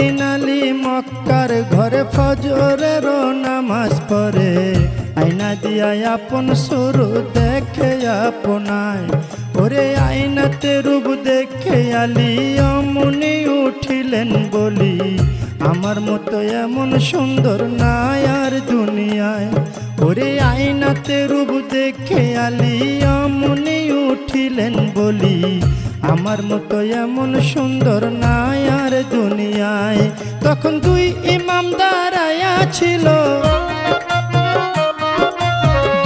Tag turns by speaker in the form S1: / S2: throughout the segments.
S1: একদিন আলী মক্কার ঘরে ফজরের নামাজ পড়ে, আয়না দিয়া আপন সুরু দেখে আপনায়। ওরে আয়নাতে রূপ দেখে আলী অমনি উঠিলেন বলি, আমার মতো এমন সুন্দর নাই আর দুনিয়ায়। ওরে আয়নাতে রূপ দেখে আলী অমনি উঠিলেন বলি, আমার মতো এমন সুন্দর নাই আর দুনিয়ায়। তখন দুই ইমাম দাঁড়ায়া ছিল,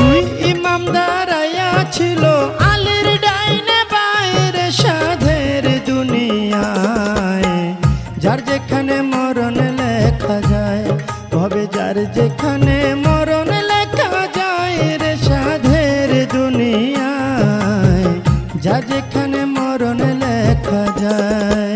S1: দুই ইমাম দাঁড়ায়া ছিল, আলীর ডাইনে বাইরে সাধের দুনিয়ায়। যার যেখানে মরণ লেখা যায়, ভবে যার যেখানে মরণ লেখা যায় রে সাধের দুনিয়ায়, যার যেখানে মরণ লেখা যায়।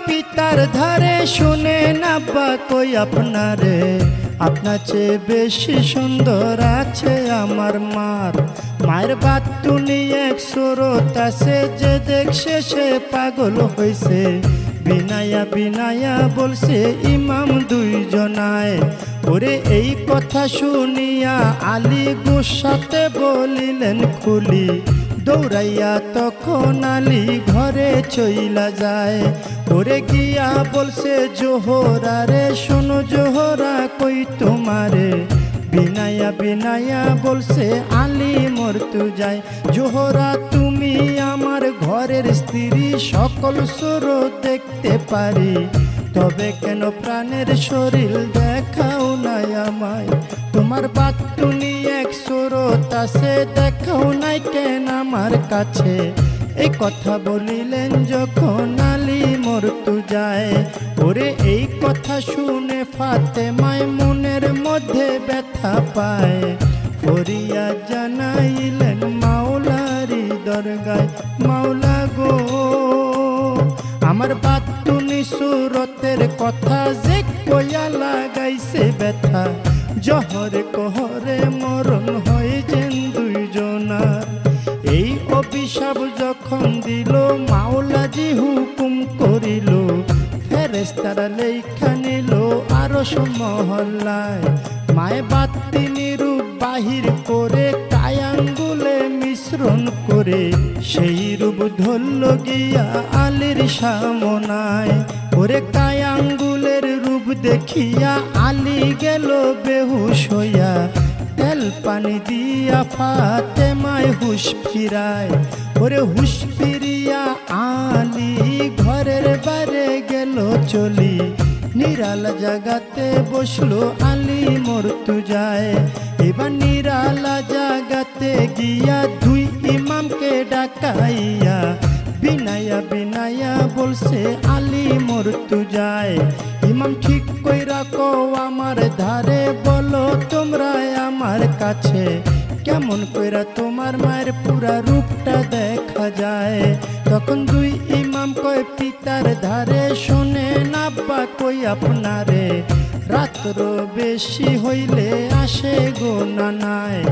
S1: পিতার ধারে শুনে নাব্বা কই আপনারে, আপনার চেয়ে বেশি সুন্দর আছে আমার মার। মায়ের বাতুনি এক সুরত আছে, যে দেখছে সে পাগল হইছে। বিনায়া বিনায়া বলছে ইমাম দুইজনায়। ওরে এই কথা শুনিয়া আলী গুসাতে বলিলেন খুলি, দৌড়াইয়া তখন আলী ঘরে চইলা যায়। ওরে গিয়া বলছে জোহরা রে, শোনো জোহরা কই তোমারে। বিনায়া বিনায়া বলছে আলী মরতু যায়। জোহরা তুমি আমার ঘরের স্ত্রী, সকল সুর দেখতে পারি, তবে কেন প্রাণের শরীর দেখাও নাই আমায়। তোমার বাতুনি এক সুরত আছে, দেখাও নাই কেন আমার কাছে। এই কথা বলিলেন যখন আলী মরতু যায়। ওরে এই কথা শুনে ফাতেমায় মনের মধ্যে ব্যথা পায়। ফরিয়া জানাইলেন মাওলারি দরগায়, মাওলা গো আমার বাতুনি সুরতের কথা যে কইয়া লাগাইছে ব্যথা। জহরে কহরে মরণ হয়েছেন দুইজনার। এই অভিশাপ যখন দিল মাওলাজি হুকুম করিল, ফেরেশতারা লেখা নিল আরশ মহল্লায়। মায়ে বাতিনি রূপ বাহির করে, কায়াঙ্গুলে মিশ্রণ করে, সেই রূপ ধরল গিয়া আলীর সামনায়। ওরে কায়াঙ্গুলের রূপ দেখিয়া আলী গেল বেহুশ হইয়া, তেল পানি দিয়া ফাতেমায় হুশ ফিরায়। ওরে হুশ ফিরিয়া আলী ঘরের বাইরে গেল চলি, নিরালা জাগাতে বসলো আলী মরতু যায়। এবার নিরালা জাগাতে গিয়া দুই ইমামকে ডাকাইয়া, বিনায়া বিনায়া বলছে আলী মরতু যায়। ইমাম ঠিক কইরা কও আমার ধারে, বলো তোমরা আমার কাছে, কেমন কইরা তোমার মায়ের পুরা রূপটা দেখা যায়। তখন দুই ইমাম কয় পিতার ধারে, শোনে নাব্বা কই আপনারে, রাত্র বেশি হইলে আসে গো নানায়।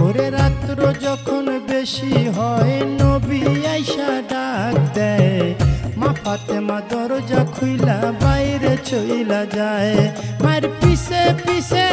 S1: ওরে রাত্র যখন বেশি হয় নবী আইসা ডাক দেয়, মা ফাতেমা দরজা খুইলা বাইরে চইলা যায়। মায়ের পিছে পিছে